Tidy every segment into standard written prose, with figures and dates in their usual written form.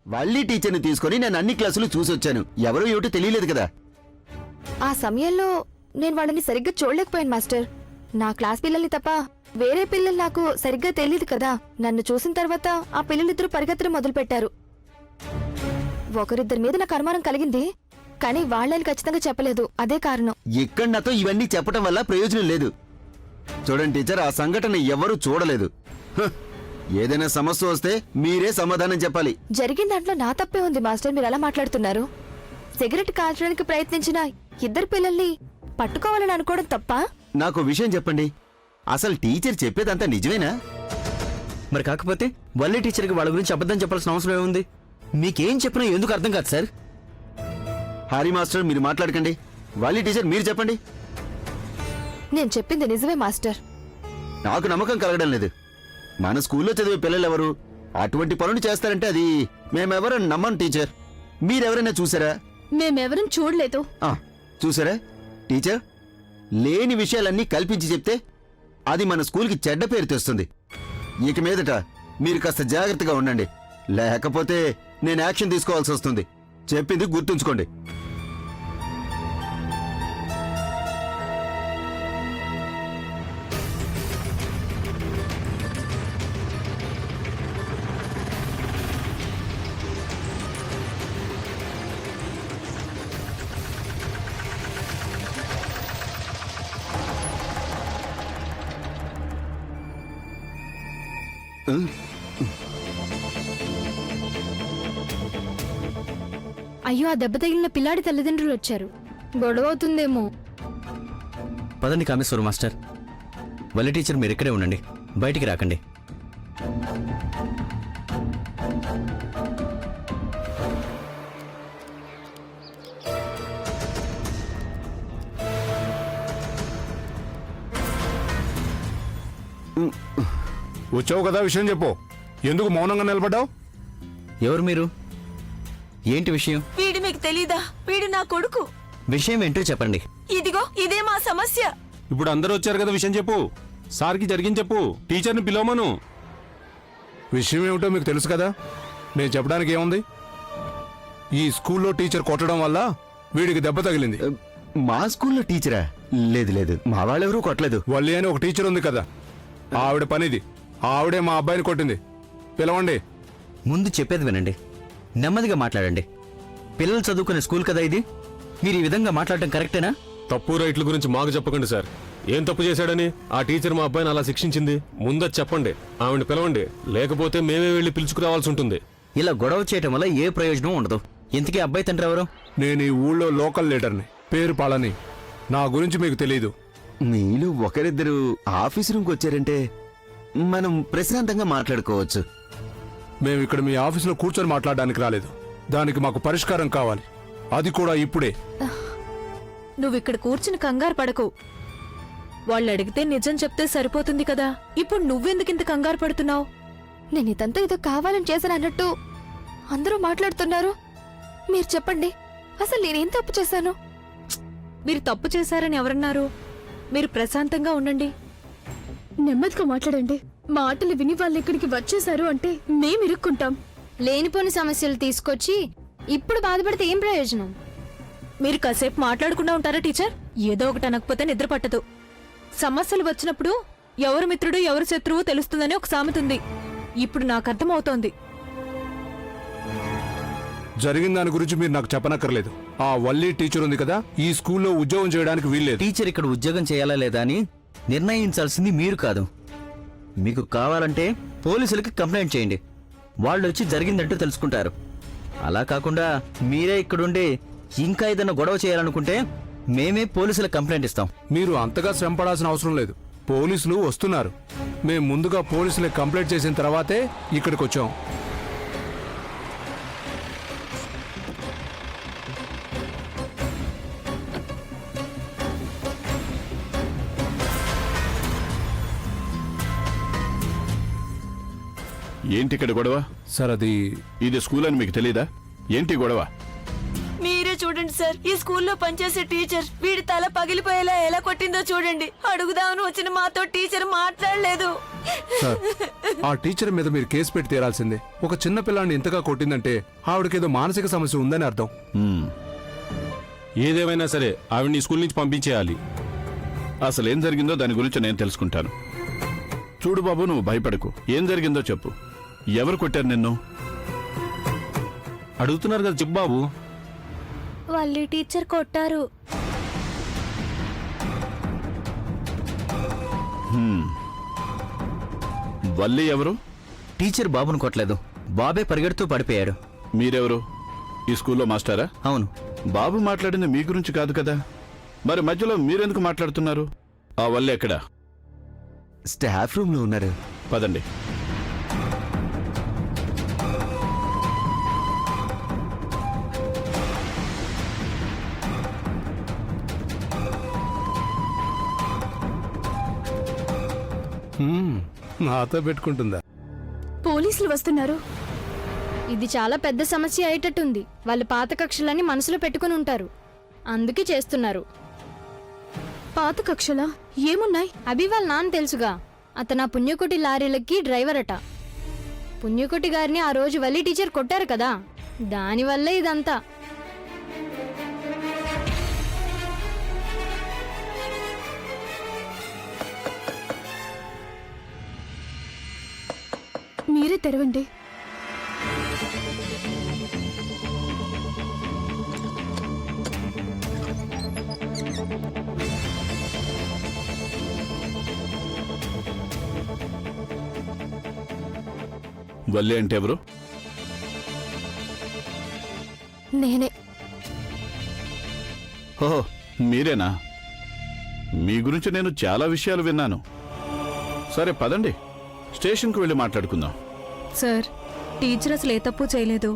వల్లి టీచర్ని తీసుకొని నేను అన్ని క్లాసులు చూసొచ్చాను. ఎవరో ఏమిటో తెలియలేదు కదా. ఆ సమయంలో నేను వాళ్ళని సరిగ్గా చూడలేకపోయాను మాస్టర్. నా క్లాస్ పిల్లల్ని తప్ప వేరే పిల్లలు నాకు సరిగ్గా తెలియదు కదా. నన్ను చూసిన తర్వాత ఆ పిల్లలిద్దరూ పరిగెత్తడం మొదలుపెట్టారు. ఒకరిద్దరి మీద నాకు అనుమానం కలిగింది, కానీ వాళ్ళని ఖచ్చితంగా చెప్పలేదు. అదే కారణం. ఇక్కడ నాతో ఇవన్నీ చెప్పడం వల్ల ప్రయోజనం లేదు. చూడండి టీచర్, ఆ సంఘటన ఎవరూ చూడలేదు. హ, ఏదైనా సమస్య వస్తే మీరే సమాధానం చెప్పాలి. జరిగిన దాంట్లో నా తప్పే ఉంది మాస్టర్. మీరు అలా మాట్లాడుతున్నారు. సిగరెట్ కాల్చడానికి ప్రయత్నించిన ఇద్దరు పిల్లల్ని పట్టుకోవాలని అనుకోవడం తప్ప? నాకు విషయం చెప్పండి, అసలు టీచర్ చెప్పేదంతా నిజమేనా? మరి కాకపోతే వల్లి టీచర్కి వాళ్ళ గురించి అబద్ధం చెప్పాల్సిన అవసరం ఏముంది? మీకేం చెప్పినా ఎందుకు అర్థం కాదు సార్? హారీ మాస్టర్ మీరు మాట్లాడకండి. వల్లి టీచర్ మీరు చెప్పండి. నేను చెప్పింది నిజమే మాస్టర్. నాకు నమ్మకం కలగడం లేదు. మన స్కూల్లో చదివే పిల్లలెవరు అటువంటి పనులు చేస్తారంటే అది మేమెవరూ నమ్మం టీచర్. మీరెవరైనా చూసారా? మేమెవరం చూడలేదు. చూసారా టీచర్, లేని విషయాలన్నీ కల్పించి చెప్తే అది మన స్కూల్కి చెడ్డ పేరు తెస్తుంది. ఇక మీదట మీరు కాస్త జాగ్రత్తగా ఉండండి, లేకపోతే నేను యాక్షన్ తీసుకోవాల్సి వస్తుంది. చెప్పింది గుర్తుంచుకోండి. అయ్యో, ఆ దెబ్బ తగిలిన పిల్లాడి తల్లిదండ్రులు వచ్చారు. గొడవ అవుతుందేమో. పదండి కామేశ్వర మాస్టర్. వల్లి టీచర్ మీరు ఇక్కడే ఉండండి, బయటికి రాకండి. వచ్చావు కదా, విషయం చెప్పు. ఎందుకు మౌనంగా నిలబడ్డావు? ఎవరు మీరు? ఏంటి విషయం? వీడు మీకు తెలీదా? వీడు నా కొడుకు. విషయం ఏంటో చెప్పండి. ఇదిగో ఇదే మా సమస్య. ఇప్పుడు అందరూ వచ్చారు కదా, విషయం చెప్పు. సార్కి జరిగింది చెప్పు. టీచర్ని పిలవమను. విషయం ఏమిటో మీకు తెలుసు కదా. నేను చెప్పడానికి ఏముంది? ఈ స్కూల్లో టీచర్ కొట్టడం వల్ల వీడికి దెబ్బ తగిలింది. మా స్కూల్లో టీచరా? లేదు లేదు, మా వాళ్ళెవరూ కొట్టలేదు. వల్లి అని ఒక టీచర్ ఉంది కదా, ఆవిడ పనిది. ఆవిడే మా అబ్బాయిని కొట్టింది. పిలవండి. ముందు చెప్పేది వినండి, నెమ్మదిగా మాట్లాడండి. పిల్లలు చదువుకునే స్కూల్ కదా ఇది. మీరు ఈ విధంగా మాట్లాడటం కరెక్టేనా? తప్పు రైట్ల గురించి మాకు చెప్పకండి సార్. ఏం తప్పు చేశాడని ఆ టీచర్ మా అబ్బాయిని అలా శిక్షించింది? ముందది చెప్పండి, ఆవిడని పిలవండి. లేకపోతే మేమే వెళ్ళి పిలుచుకురావాల్సి ఉంటుంది. ఇలా గొడవ చేయటం వల్ల ఏ ప్రయోజనం ఉండదు. ఇంతకీ అబ్బాయి తండ్రి ఎవరు? నేను ఈ ఊళ్ళో లోకల్ లీడర్ని, పేరు పాలని. నా గురించి మీకు తెలీదు. మీలో ఒకరిద్దరు ఆఫీస్ రూమ్కి వచ్చారంటే మనం ప్రశాంతంగా మాట్లాడుకోవచ్చు. మేము ఇక్కడ మీ ఆఫీసులో కూర్చొని మాట్లాడడానికి రాలేదు. దానికి మాకు పరిష్కారం కావాలి, అది కూడా ఇప్పుడే. నువ్విక్కడ కూర్చుని కంగారు పడకు. వాళ్ళు అడిగితే నిజం చెప్తే సరిపోతుంది కదా. ఇప్పుడు నువ్వెందుకింత కంగారు పడుతున్నావు? నేను ఇదంతా ఏదో కావాలని చేశాను అన్నట్టు అందరూ మాట్లాడుతున్నారు. మీరు చెప్పండి, అసలు నేనేం తప్పు చేశాను? మీరు తప్పు చేశారని ఎవరన్నారు? మీరు ప్రశాంతంగా ఉండండి. నెమ్మదిగా మాట్లాడండి. మాటలు విని వాళ్ళు ఇక్కడికి వచ్చేసారు అంటే మేము ఇరుక్కుంటాం. లేనిపోని సమస్యలు తీసుకొచ్చి ఇప్పుడు బాధపడితే ఏం ప్రయోజనం? మీరు కాసేపు మాట్లాడకుండా ఉంటారా టీచర్? ఏదో ఒకటి అనకపోతే నిద్ర పట్టదు. సమస్యలు వచ్చినప్పుడు ఎవరు మిత్రుడు ఎవరు శత్రువు తెలుస్తుందని ఒక సామెత ఉంది. ఇప్పుడు నాకు అర్థమవుతోంది. జరిగిన దాని గురించి మీరు నాకు చెప్పనక్కర్లేదు. ఆ వల్లి టీచర్ ఉంది కదా, ఈ స్కూల్లో ఉద్యోగం చేయడానికి వీల్లేదు. టీచర్ ఇక్కడ ఉద్యోగం చేయాలా లేదా అని నిర్ణయించాల్సింది మీరు కాదు. మీకు కావాలంటే పోలీసులకి కంప్లైంట్ చేయండి, వాళ్ళు వచ్చి జరిగిందంటూ తెలుసుకుంటారు. అలా కాకుండా మీరే ఇక్కడుండి ఇంకా ఏదైనా గొడవ చేయాలనుకుంటే మేమే పోలీసులకు కంప్లైంట్ ఇస్తాం. మీరు అంతగా శ్రమ పడాల్సిన అవసరం లేదు. పోలీసులు వస్తున్నారు. మేము ముందుగా పోలీసులకు కంప్లైంట్ చేసిన తర్వాతే ఇక్కడికి వచ్చాం. ఏంటి ఇక్కడ గొడవ? సార్, అది ఇది స్కూల్ అని మీకు తెలీదా? ఏంటి గొడవ? మీరే మీరే చూడండి సార్, ఈ స్కూల్లో పనిచేసే టీచర్ వీడి తల పగిలిపోయేలా ఎలా కొట్టిందో చూడండి. అడుగుదామని వచ్చిన మాతో టీచర్ మాట్లాడలేదు. సార్, ఆ టీచర్ మీద మీరు కేసు పెట్టి తీరాల్సిందే. ఒక చిన్న పిల్లాన్ని ఇంతగా కొట్టిందంటే ఆవిడకేదో మానసిక సమస్య ఉందని అర్థం. ఏదేమైనా సరే ఆవిడ్ని ఈ స్కూల్ నుంచి పంపించేయాలి. అసలు ఏం జరిగిందో దాని గురించి నేను తెలుసుకుంటాను. చూడు బాబు, నువ్వు భయపడకు. ఏం జరిగిందో చెప్పు. ఎవరు కొట్టారు నిన్ను? అడుగుతున్నారు కదా, చెప్పు బాబు. వాళ్ళ టీచర్ కొట్టారు. వల్లి ఎవరు? టీచర్ బాబును కొట్టలేదు, బాబే పరిగెడుతూ పడిపోయాడు. మీరెవరు? ఈ స్కూల్లో మాస్టారా? అవును. బాబు మాట్లాడింది మీ గురించి కాదు కదా, మరి మధ్యలో మీరెందుకు మాట్లాడుతున్నారు? ఆ వల్లి ఎక్కడా? స్టాఫ్ రూమ్ లో ఉన్నారు. పదండి. నాతో పెట్టుకుంటుందా? పోలీసులు వస్తున్నారు. ఇది చాలా పెద్ద సమస్య అయ్యేటట్టుంది. వాళ్ళు పాత కక్షలన్నీ మనసులో పెట్టుకుని ఉంటారు, అందుకే చేస్తున్నారు. పాత కక్షలా? ఏమున్నాయి? అభి వాళ్ళ నాన్న తెలుసుగా, అతను ఆ పుణ్యకోటి లారీలకి డ్రైవర్ అట. పుణ్యకోటి గారిని ఆ రోజు వల్లి టీచర్ కొట్టారు కదా, దానివల్ల ఇదంతా. మీరే తెరవండి. వల్లి అంటే ఎవరు? నేనే. ఓహో, మీరేనా? మీ గురించి నేను చాలా విషయాలు విన్నాను. సరే పదండి, స్టేషన్కి వెళ్ళి మాట్లాడుకుందాం. సార్, టీచర్ అసలు ఏ తప్పు చేయలేదు.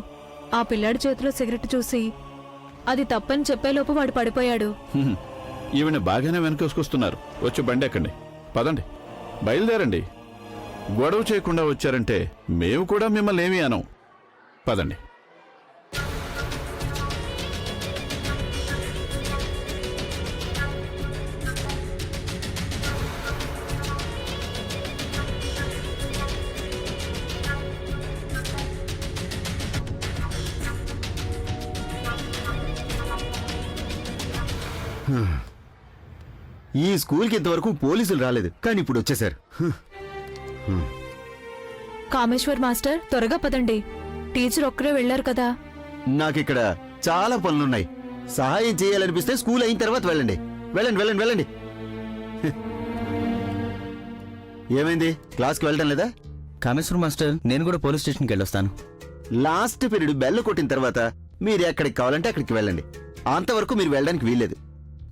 ఆ పిల్లాడి చేతిలో సిగరెట్ చూసి అది తప్పని చెప్పేలోపు వాడు పడిపోయాడు. ఈవిని బాగానే వెనకేసుకొస్తున్నారు. వచ్చి బండి ఎక్కండి. పదండి, బయలుదేరండి. గొడవ చేయకుండా వచ్చారంటే మేము కూడా మిమ్మల్ని ఏమీ అనం. పదండి. ఈ స్కూల్కి ఇంతవరకు పోలీసులు రాలేదు, కానీ ఇప్పుడు వచ్చేసారు. కామేశ్వర్ మాస్టర్, త్వరగా పదండి. టీచర్ ఒక్కరే వెళ్లారు కదా. నాకిక్కడ చాలా పనులున్నాయి. సహాయం చేయాలనిపిస్తే స్కూల్ అయిన తర్వాత వెళ్ళండి. వెళ్ళండి వెళ్ళండి వెళ్ళండి. ఏమైంది, క్లాస్కి వెళ్ళడం లేదా? కామేశ్వర్ మాస్టర్, నేను కూడా పోలీస్ స్టేషన్కి వెళ్ళొస్తాను. లాస్ట్ పీరియడ్ బెల్ కొట్టిన తర్వాత మీరు ఎక్కడికి కావాలంటే అక్కడికి వెళ్ళండి. అంతవరకు మీరు వెళ్ళడానికి వీల్లేదు.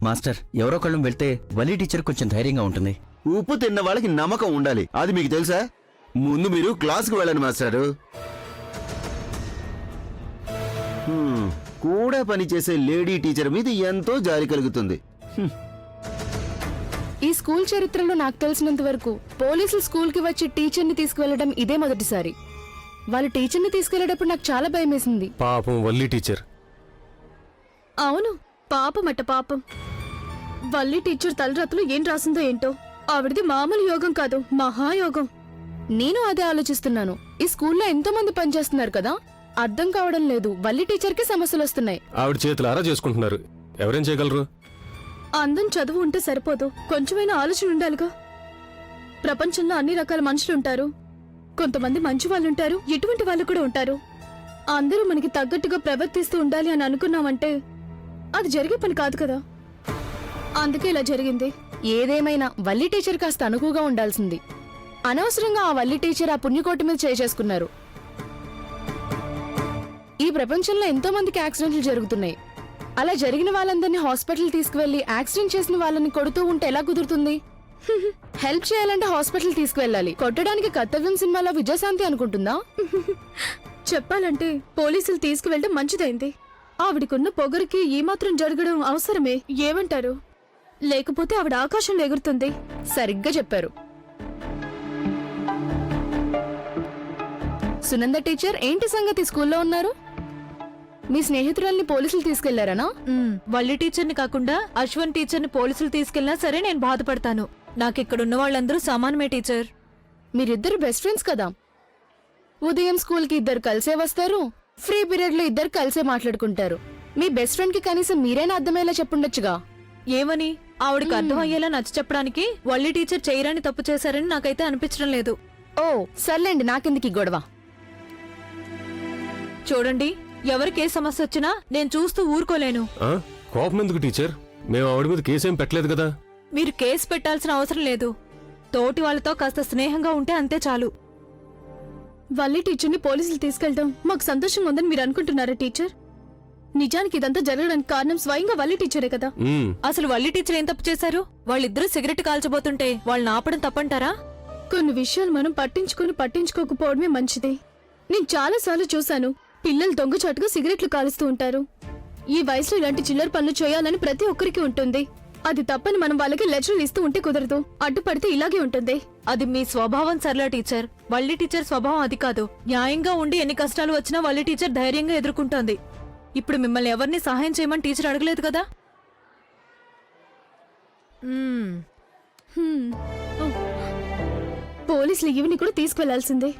మాస్టర్, ఎవరో ఒకళ్ళం వెళ్తే వల్లి టీచర్ కొంచెం ధైర్యంగా ఉంటుంది. ఉప్పు తిన్న వాళ్ళకి నమ్మకం ఉండాలి, అది మీకు తెలుసా? ముందు మీరు క్లాస్కి వెళ్ళండి మాస్టారు. కూడా పనిచేసే లేడీ టీచర్ మీద ఎంతో జాలి కలుగుతుంది. ఈ స్కూల్ చరిత్రలో నాకు తెలిసినంత వరకు పోలీసులు స్కూల్కి వచ్చి టీచర్ని తీసుకువెళ్లడం ఇదే మొదటిసారి. వాళ్ళు టీచర్ని తీసుకెళ్లేటప్పుడు నాకు చాలా భయం వేసింది. పాపం వల్లి టీచర్. అవును, పాపమట పాపం. వల్లి టీచర్ తలరాతలో ఏం రాసిందో ఏంటో. ఆవిడది మామూలు యోగం కాదు, మహాయోగం. నేను అదే ఆలోచిస్తున్నాను. ఈ స్కూల్లో ఎంతో మంది పనిచేస్తున్నారు కదా, అర్థం కావడం లేదు. వల్లి టీచర్కి సమస్యలు వస్తున్నాయి. ఆవిడ చేతులు ఆరా చేసుకుంటున్నారు. ఎవరేం చేయగలరు? అందం చదువు ఉంటే సరిపోదు, కొంచెమైనా ఆలోచన ఉండాలిగా. ప్రపంచంలో అన్ని రకాల మనుషులుంటారు. కొంతమంది మంచి వాళ్ళుంటారు, ఎటువంటి వాళ్ళు కూడా ఉంటారు. అందరూ మనకి తగ్గట్టుగా ప్రవర్తిస్తూ ఉండాలి అని అనుకున్నామంటే అది జరిగే పని కాదు కదా. అందుకే ఇలా జరిగింది. ఏదేమైనా వల్లి టీచర్ కాస్త అనుకువగా ఉండాల్సింది. అనవసరంగా ఆ వల్లి టీచర్ ఆ పుణ్యకోటి మీద చేసుకున్నారు. ఈ ప్రపంచంలో ఎంతో మందికి యాక్సిడెంట్లు జరుగుతున్నాయి. అలా జరిగిన వాళ్ళందరినీ హాస్పిటల్ తీసుకువెళ్లి యాక్సిడెంట్ చేసిన వాళ్ళని కొడుతూ ఉంటే ఎలా కుదురుతుంది? హెల్ప్ చేయాలంటే హాస్పిటల్ తీసుకువెళ్ళాలి. కొట్టడానికి కర్తవ్యం సినిమాలో విజయశాంతి అనుకుంటుందా? చెప్పాలంటే పోలీసులు తీసుకువెళ్ళడం మంచిదైంది. ఆవిడికున్న పొగరుకి ఏమాత్రం జరగడం అవసరమే. ఏమంటారు? లేకపోతే ఆవిడ ఆకాశంలో ఎగురుతుంది. సరిగ్గా చెప్పారు. సునంద టీచర్, ఏంటి సంగతి? స్కూల్లో ఉన్నారు? మీ స్నేహితురాల్ని పోలీసులు తీసుకెళ్లారనా? వల్లి టీచర్ని కాకుండా అశ్వన్ టీచర్ని పోలీసులు తీసుకెళ్ళినా సరే నేను బాధపడతాను. నాకిక్కడున్న వాళ్ళందరూ సమానమే టీచర్. మీరిద్దరు బెస్ట్ ఫ్రెండ్స్ కదా. ఉదయం స్కూల్కి ఇద్దరు కలిసే వస్తారు, ఫ్రీ పీరియడ్ లో ఇద్దరు కలిసే మాట్లాడుకుంటారు. మీ బెస్ట్ ఫ్రెండ్ కి కనీసం మీరైనా అర్థమయ్యేలా చెప్పుండొచ్చుగా. ఏమని? ఆవిడకి అర్థమయ్యేలా నచ్చ చెప్పడానికి వల్లి టీచర్ చేయరాని తప్పు చేశారని నాకైతే అనిపించడం లేదు. ఓ సర్లేండి, నాకెందుకు ఈ గొడవ. చూడండి, ఎవరికి ఏ సమస్య వచ్చినా నేను చూస్తూ ఊరుకోలేను. ఆ? కోపం ఎందుకు టీచర్? మేము ఆవిడ మీద కేసేం పెట్టలేదు కదా. మీరు కేసు పెట్టాల్సిన అవసరం లేదు. తోటి వాళ్ళతో కాస్త స్నేహంగా ఉంటే అంతే చాలు. వల్లి టీచర్ని పోలీసులు తీసుకెళ్ళడం మాకు సంతోషంగా ఉందని మీరు అనుకుంటున్నారా టీచర్? నిజానికి ఇదంతా జరగడానికి కారణం స్వయంగా వల్లి టీచరే కదా. అసలు వల్లి టీచర్ ఏం తప్పు చేశారు? వాళ్ళిద్దరూ సిగరెట్ కాల్చబోతుంటే వాళ్ళని ఆపడం తప్పంటారా? కొన్ని విషయాలు మనం పట్టించుకోకపోవడమే మంచిది. నేను చాలాసార్లు చూశాను, పిల్లలు దొంగచాటుగా సిగరెట్లు కాలుస్తూ ఉంటారు. ఈ వయసులో ఇలాంటి చిల్లర పనులు చేయాలని ప్రతి ఒక్కరికి ఉంటుంది. అది తప్పని మనం వాళ్ళకి లెక్చర్లు ఇస్తూ ఉంటే కుదరదు. అడ్డుపడితే ఇలాగే ఉంటుంది. అది మీ స్వభావం సర్లా టీచర్. వల్లి టీచర్ స్వభావం అది కాదు. న్యాయంగా ఉండి ఎన్ని కష్టాలు వచ్చినా వల్లి టీచర్ ధైర్యంగా ఎదుర్కొంటోంది. ఇప్పుడు మిమ్మల్ని ఎవరిని సహాయం చేయమని టీచర్ అడగలేదు కదా. పోలీసులు ఈవిని కూడా తీసుకువెళ్లాల్సిందే.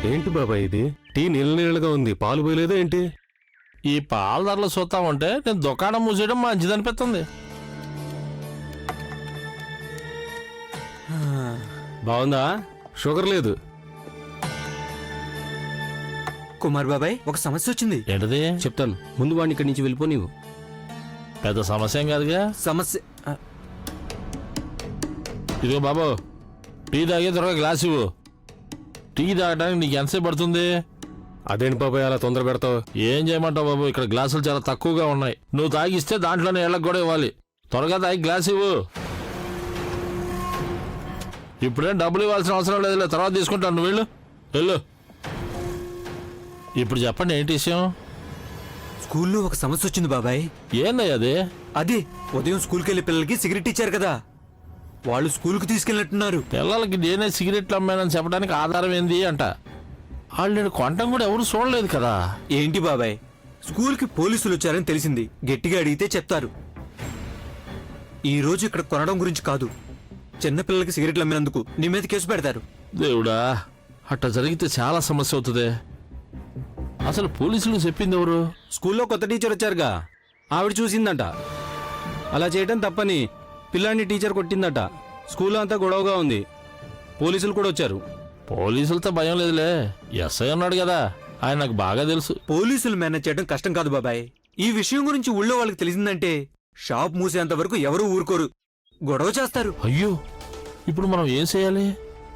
ఏంటి బాబాయ్ ఇది? టీ నీళ్ళ నీళ్ళగా ఉంది, పాలు పోయలేదా ఏంటి? ఈ పాల ధరలు చూస్తామంటే నేను దుకాణం మూసేయడం మంచిదనిపిస్తుంది. బాగుందా? షుగర్ లేదు. కుమార్ బాబాయ్, ఒక సమస్య వచ్చింది. ఏంటది? చెప్తాను, ముందు వాడిని ఇక్కడి నుంచి వెళ్ళిపో. నీవు పెద్ద సమస్య ఏం కాదుగా. సమస్య ఇదిగో బాబు, టీ తాగే త్వరగా గ్లాస్ ఇవ్వు. టీ తాగడానికి నీకు ఎంతసేపు పడుతుంది? అదేంటి బాబాయ్ అలా తొందర పెడతావు? ఏం చేయమంటావు బాబు, ఇక్కడ గ్లాసులు చాలా తక్కువగా ఉన్నాయి. నువ్వు తాగిస్తే దాంట్లోనే ఏళ్ళకి కూడా ఇవ్వాలి. త్వరగా తాగి గ్లాస్ ఇవ్వు. ఇప్పుడేం డబ్బులు ఇవ్వాల్సిన అవసరం లేదులే, తర్వాత తీసుకుంటాను. నువ్వు వెళ్ళు. ఇప్పుడు చెప్పండి, ఏంటి విషయం? స్కూల్లో ఒక సమస్య వచ్చింది బాబాయ్. ఏందయ్య అది? అది ఉదయం స్కూల్కి వెళ్ళే పిల్లలకి సిగరెట్ ఇచ్చారు కదా, వాళ్ళు స్కూల్కి తీసుకెళ్ళినట్టున్నారు. పిల్లలకి నేనే సిగరెట్లు అమ్మానని చెప్పడానికి ఆధారం ఏంది అంట. వాళ్ళు నేను కొనటం కూడా ఎవరు చూడలేదు కదా. ఏంటి బాబాయ్, స్కూల్కి పోలీసులు వచ్చారని తెలిసింది. గట్టిగా అడిగితే చెప్తారు. ఈ రోజు ఇక్కడ కొనడం గురించి కాదు, చిన్నపిల్లలకి సిగరెట్లు అమ్మినందుకు నీ మీద కేసు పెడతారు. దేవుడా, అట్లా జరిగితే చాలా సమస్య అవుతుంది. అసలు పోలీసులు చెప్పింది ఎవరు? స్కూల్లో కొత్త టీచర్ వచ్చారుగా, ఆవిడ చూసిందంట. అలా చేయడం తప్పని పిల్లాన్ని టీచర్ కొట్టిందట. స్కూల్లో అంతా గొడవగా ఉంది. పోలీసులు కూడా వచ్చారు. పోలీసులతో భయం లేదులే, ఎస్ఐ ఉన్నాడు కదా, ఆయన నాకు బాగా తెలుసు. పోలీసులు మేనేజ్ చేయడం కష్టం కాదు బాబాయ్. ఈ విషయం గురించి ఊళ్ళో వాళ్ళకి తెలిసిందంటే షాప్ మూసేంత వరకు ఎవరూ ఊరుకోరు, గొడవ చేస్తారు. అయ్యో, ఇప్పుడు మనం ఏం చేయాలి?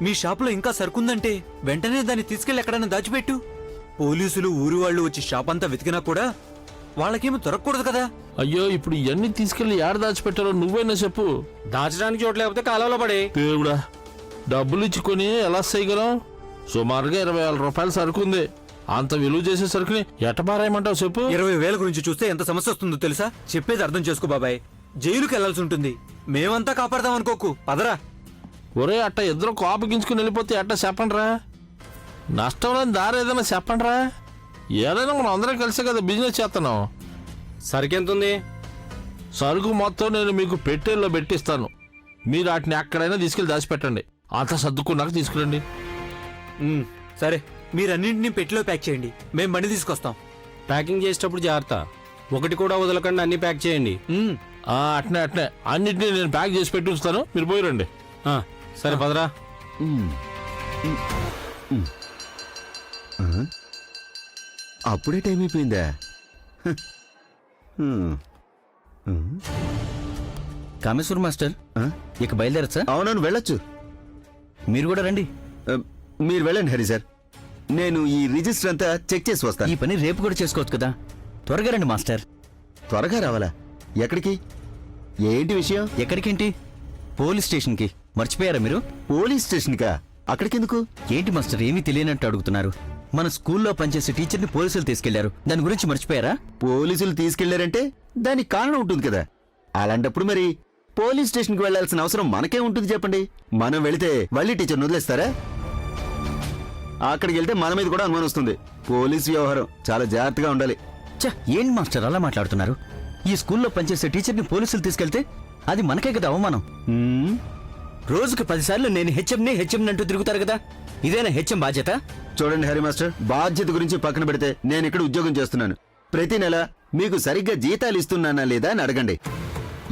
మీ షాపులో ఇంకా సరుకుందంటే వెంటనే దాన్ని తీసుకెళ్లి ఎక్కడైనా దాచిపెట్టు. పోలీసులు ఊరు వాళ్ళు వచ్చి షాప్ అంతా వెతికినా కూడా వాళ్ళకేమో దొరకకూడదు కదా. అయ్యో, ఇప్పుడు ఇవన్నీ తీసుకెళ్లి ఏడ దాచిపెట్టారో నువ్వైనా చెప్పు. దాచడానికి చోటు లేకపోతే కాలంలో పడే. దేవుడా, డబ్బులు ఇచ్చుకొని ఎలా చేయగలం? సుమారుగా 20,000 రూపాయలు సరుకు ఉంది. అంత విలువ చేసే సరుకుని ఎట్టబారాయమంటావు చెప్పు. 20,000 గురించి చూస్తే ఎంత సమస్య వస్తుందో తెలుసా? చెప్పేది అర్థం చేసుకో బాబాయ్. జైలుకి వెళ్లాల్సి ఉంటుంది. మేమంతా కాపాడదాం అనుకోకు, పదరా. ఒరే, అట్ట ఇద్దరు కోపగించుకుని వెళ్ళిపోతే ఎట్ట చెప్పండిరా. నష్టం లేని దారి ఏదైనా చెప్పండిరా. ఏదైనా మనం అందరం కలిసే కదా బిజినెస్ చేస్తున్నాం. సరికెంతుంది? సరుకు మొత్తం నేను మీకు పెట్టెల్లో పెట్టిస్తాను. మీరు వాటిని ఎక్కడైనా తీసుకెళ్లి దాచిపెట్టండి. అంత సర్దుకున్నాక తీసుకురండి. సరే, మీరన్నింటినీ పెట్టిలో ప్యాక్ చేయండి, మేము బండి తీసుకొస్తాం. ప్యాకింగ్ చేసేటప్పుడు జాగ్రత్త, ఒకటి కూడా వదలకుండా అన్ని ప్యాక్ చేయండి. అట్నే అన్నిటినీ నేను ప్యాక్ చేసి పెట్టి ఉంచుతాను, మీరు పోయిరండి. సరే పదరా. అప్పుడే టైం అయిపోయిందా? కామేశ్వర్ మాస్టర్, ఇక బయలుదేరచ్చా? అవునవును, వెళ్ళొచ్చు. మీరు కూడా రండి. మీరు వెళ్ళండి హరి సార్, నేను ఈ రిజిస్టర్ అంతా చెక్ చేసి వస్తాను. ఈ పని రేపు కూడా చేసుకోవచ్చు కదా. త్వరగా రండి మాస్టర్. త్వరగా రావాలా? ఎక్కడికి? ఏంటి విషయం? ఎక్కడికేంటి? పోలీస్ స్టేషన్కి. మర్చిపోయారా మీరు? పోలీస్ స్టేషన్కా? అక్కడికెందుకు? ఏంటి మాస్టర్, ఏమీ తెలియనట్టు అడుగుతున్నారు? మన స్కూల్లో పనిచేసే టీచర్ని పోలీసులు తీసుకెళ్లారు, దాని గురించి మర్చిపోయారా? పోలీసులు తీసుకెళ్లారంటే దానికి కారణం ఉంటుంది కదా. అలాంటప్పుడు మరి పోలీస్ స్టేషన్కి వెళ్లాల్సిన అవసరం మనకే ఉంటుంది చెప్పండి. మనం వెళితే వల్లి టీచర్ని వదిలేస్తారా? అక్కడికి వెళ్తే మన మీద కూడా అనుమానం వస్తుంది. పోలీస్ వ్యవహారం చాలా జాగ్రత్తగా ఉండాలి. ఛ, ఏంటి మాస్టర్ అలా మాట్లాడుతున్నారు? ఈ స్కూల్లో పనిచేసే టీచర్ని పోలీసులు తీసుకెళ్తే అది మనకే కదా అవమానం. హ్మ్? రోజుకు 10 సార్లు నేను హెచ్ఎం అంటూ తిరుగుతారు కదా, ఇదేనా హెచ్ఎం బాధ్యత? చూడండి హరి మాస్టర్, బాధ్యత గురించి పక్కన పెడితే నేను ఇక్కడ ఉద్యోగం చేస్తున్నాను. ప్రతి నెల మీకు సరిగ్గా జీతాలు ఇస్తున్నానా లేదా అని అడగండి.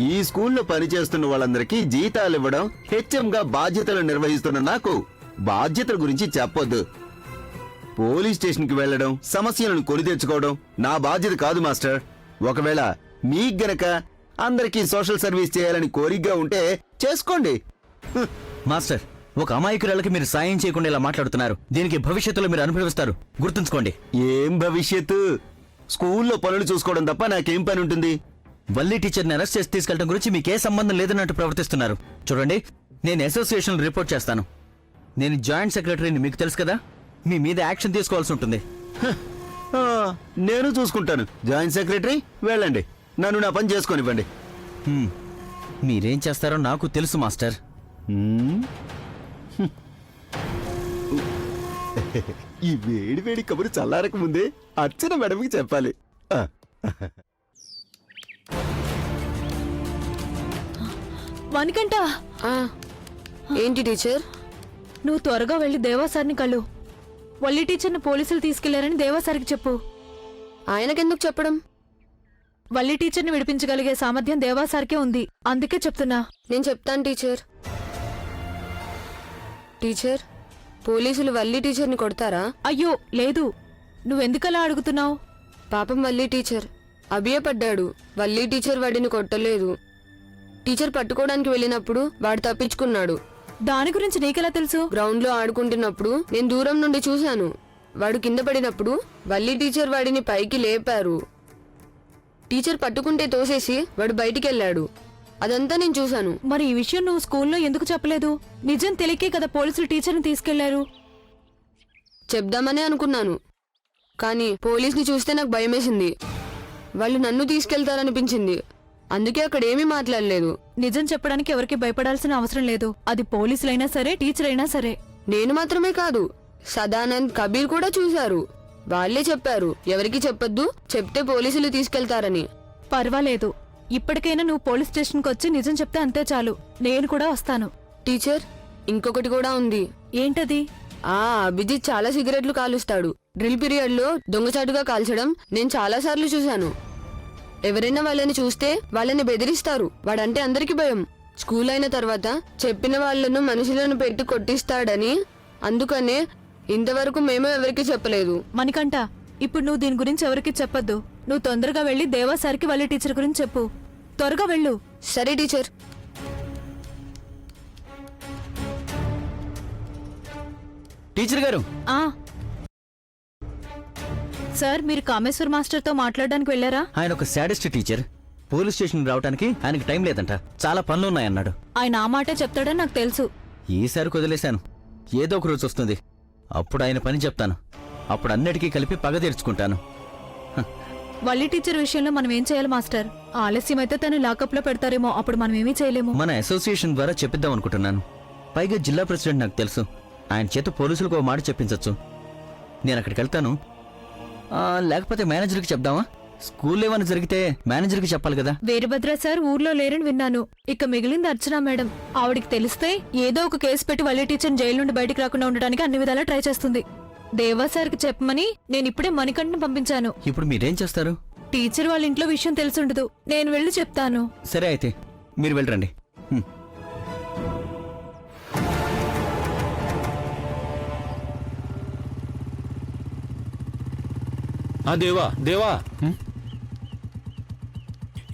ఈ స్కూల్లో పనిచేస్తున్న వాళ్ళందరికీ జీతాలు ఇవ్వడం, హెచ్ఎంగా బాధ్యతలు నిర్వహిస్తున్న నాకు బాధ్యతల గురించి చెప్పొద్దు. పోలీస్ స్టేషన్కి వెళ్లడం, సమస్యలను కొని తెచ్చుకోవడం నా బాధ్యత కాదు మాస్టర్. ఒకవేళ మీకు గనక అందరికీ సోషల్ సర్వీస్ చేయాలని కోరికగా ఉంటే చేసుకోండి. మాస్టర్, ఒక అమాయకురాలకి మీరు సాయం చేయకుండా ఇలా మాట్లాడుతున్నారు. దీనికి భవిష్యత్తులో మీరు అనుభవిస్తారు, గుర్తుంచుకోండి. ఏం భవిష్యత్తు? స్కూల్లో పనులు చూసుకోవడం తప్ప నాకేం పని ఉంటుంది? వల్లి టీచర్ని అరెస్ట్ చేసి తీసుకెళ్ళడం గురించి మీకే సంబంధం లేదన్నట్టు ప్రవర్తిస్తున్నారు. చూడండి, నేను అసోసియేషన్ రిపోర్ట్ చేస్తాను. నేను జాయింట్ సెక్రటరీని, మీకు తెలుసు కదా. మీ మీద యాక్షన్ తీసుకోవాల్సి ఉంటుంది. ఆ, నేను చూసుకుంటాను. జాయింట్ సెక్రటరీ వెళ్ళండి, నన్ను నా పని చేసుకొనివ్వండి. హ్మ్. మీరేం చేస్తారో నాకు తెలుసు మాస్టర్. హ్మ్? ఈ వేడి వేడి కబురు చల్లారక ముందే అర్చన మేడంకి చెప్పాలి. ఆ. మణికంఠ, ఏంటి టీచర్? నువ్వు త్వరగా వెళ్ళి దేవాసారిని కలు. వల్లి టీచర్ని పోలీసులు తీసుకెళ్లారని దేవాసారికి చెప్పు. ఆయనకెందుకు చెప్పడం? వల్లి టీచర్ని విడిపించగలిగే సామర్థ్యం దేవాసారికే ఉంది, అందుకే చెప్తున్నా. నేను చెప్తాను టీచర్. టీచర్, పోలీసులు వల్లి టీచర్ని కొడతారా? అయ్యో లేదు, నువ్వెందుకలా అడుగుతున్నావు? పాపం వల్లి టీచర్ అభియపడ్డాడు. వల్లి టీచర్ వాడిని కొట్టలేదు. టీచర్ పట్టుకోవడానికి వెళ్ళినప్పుడు వాడు తప్పించుకున్నాడు. దాని గురించి నీకెలా తెలుసు? గ్రౌండ్ లో ఆడుకుంటున్నప్పుడు నేను దూరం నుండి చూశాను. వాడు కింద పడినప్పుడు వల్లి టీచర్ వాడిని పైకి లేపారు. టీచర్ పట్టుకుంటే తోసేసి వాడు బయటికెళ్ళాడు. అదంతా నేను చూశాను. మరి ఈ విషయం నువ్వు స్కూల్లో ఎందుకు చెప్పలేదు? నిజం తెలియకే కదా పోలీసులు టీచర్ని తీసుకెళ్లారు. చెప్దామనే అనుకున్నాను, కానీ పోలీస్ని చూస్తే నాకు భయమేసింది. వాళ్ళు నన్ను తీసుకెళ్తారనిపించింది. అందుకే అక్కడ ఏమీ మాట్లాడలేదు. నిజం చెప్పడానికి ఎవరికి భయపడాల్సిన అవసరం లేదు. అది పోలీసులైనా సరే, టీచర్ అయినా సరే. నేను మాత్రమే కాదు, సదానంద్, కబీర్ కూడా చూశారు. వాళ్ళే చెప్పారు ఎవరికి చెప్పొద్దు, చెప్తే పోలీసులు తీసుకెళ్తారని. పర్వాలేదు, ఇప్పటికైనా నువ్వు పోలీస్ స్టేషన్కి వచ్చి నిజం చెప్తే అంతే చాలు. నేను కూడా వస్తాను. టీచర్, ఇంకొకటి కూడా ఉంది. ఏంటది? అభిజిత్ చాలా సిగరెట్లు కాలుస్తాడు. డ్రిల్ పీరియడ్ లో దొంగచాటుగా కాల్చడం నేను చాలా సార్లు చూశాను. ఎవరైనా వాళ్ళని చూస్తే వాళ్ళని బెదిరిస్తారు. వాడంటే అందరికి భయం. స్కూల్ అయిన తర్వాత చెప్పిన వాళ్లను మనుషులను పెట్టి కొట్టిస్తాడని, అందుకనే ఇంతవరకు మేము ఎవరికి చెప్పలేదు. మణికంఠ, ఇప్పుడు నువ్వు దీని గురించి ఎవరికి చెప్పొద్దు. నువ్వు తొందరగా వెళ్ళి దేవాసారికి వల్లి టీచర్ గురించి చెప్పు. త్వరగా వెళ్ళు. సరే టీచర్. టీచర్ గారు, సార్, మీరు కామేశ్వర్ మాస్టర్తో మాట్లాడడానికి వెళ్ళారా? ఆయన ఒక సాడిస్ట్ టీచర్. పోలీస్ స్టేషన్ రావడానికి ఆయనకి టైం లేదంట, చాలా పనులున్నాయన్నాడు. ఆయన ఆ మాటే చెప్తాడని నాకు తెలుసు. ఈసారి వదిలేశాను. ఏదో ఒక రోజు వస్తుంది, అప్పుడు ఆయన పని చెప్తాను. అప్పుడు అన్నిటికీ కలిపి పగ తీర్చుకుంటాను. వల్లి టీచర్ విషయంలో మనం ఏం చేయాలి మాస్టర్? ఆలస్యం అయితే తను లాకప్ లో పెడతారేమో, అప్పుడు మనం ఏమీ చేయలేము. మన అసోసియేషన్ ద్వారా చెప్పిద్దాం అనుకుంటున్నాను. పైగా జిల్లా ప్రెసిడెంట్ నాకు తెలుసు, ఆయన చేత పోలీసులకు ఒక మాట చెప్పించచ్చు. నేను అక్కడికి వెళ్తాను. లేకపోతే మేనేజర్కి చెప్దామా? స్కూల్లో ఏమైనా జరిగితే మేనేజర్కి చెప్పాలి కదా. వీరభద్ర సార్ ఊర్లో లేరని విన్నాను. ఇక మిగిలింది అర్చన మేడం. ఆవిడికి తెలిస్తే ఏదో ఒక కేసు పెట్టి వల్లి టీచర్ జైలు నుండి బయటికి రాకుండా ఉండడానికి అన్ని విధాలా ట్రై చేస్తుంది. దేవా సార్కి చెప్పమని నేను ఇప్పుడే మణికంఠను పంపించాను. ఇప్పుడు మీరేం చేస్తారు? టీచర్ వాళ్ళ ఇంట్లో విషయం తెలుసుండదు, నేను వెళ్ళి చెప్తాను. సరే అయితే మీరు వెళ్ళరండి. దేవా దేవా,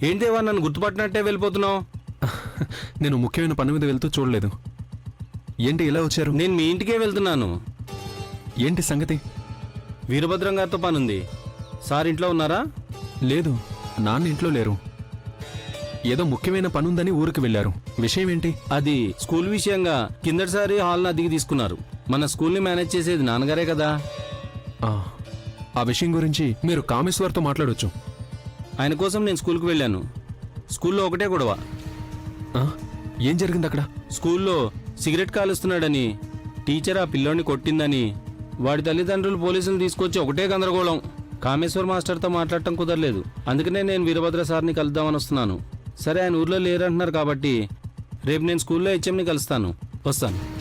ఏం దేవా నన్ను గుర్తుపట్టినట్టే వెళ్ళిపోతున్నావు? నేను ముఖ్యమైన పని మీద వెళ్తూ చూడలేదు. ఏంటి ఇలా వచ్చారు? నేను మీ ఇంటికే వెళ్తున్నాను. ఏంటి సంగతి? వీరభద్రం గారితో పనుంది. సార్ ఇంట్లో ఉన్నారా? లేదు, నాన్న ఇంట్లో లేరు. ఏదో ముఖ్యమైన పనుందని ఊరికి వెళ్ళారు. విషయం ఏంటి? అది స్కూల్ విషయంగా కిందటిసారి హాల్ని అద్దెకి తీసుకున్నారు. మన స్కూల్ని మేనేజ్ చేసేది నాన్నగారే కదా. ఆ విషయం గురించి మీరు కామేశ్వర్తో మాట్లాడొచ్చు. ఆయన కోసం నేను స్కూల్కి వెళ్ళాను. స్కూల్లో ఒకటే గొడవ. ఏం జరిగింది అక్కడ? స్కూల్లో సిగరెట్ కాలుస్తున్నాడని టీచర్ ఆ పిల్లోని కొట్టిందని వాడి తల్లిదండ్రులు పోలీసులు తీసుకొచ్చి ఒకటే గందరగోళం. కామేశ్వర్ మాస్టర్తో మాట్లాడటం కుదరలేదు. అందుకనే నేను వీరభద్ర సార్ని కలుద్దామని వస్తున్నాను. సరే, ఆయన ఊర్లో లేరంటున్నారు కాబట్టి రేపు నేను స్కూల్లో హెచ్ఎంని కలుస్తాను. వస్తాను.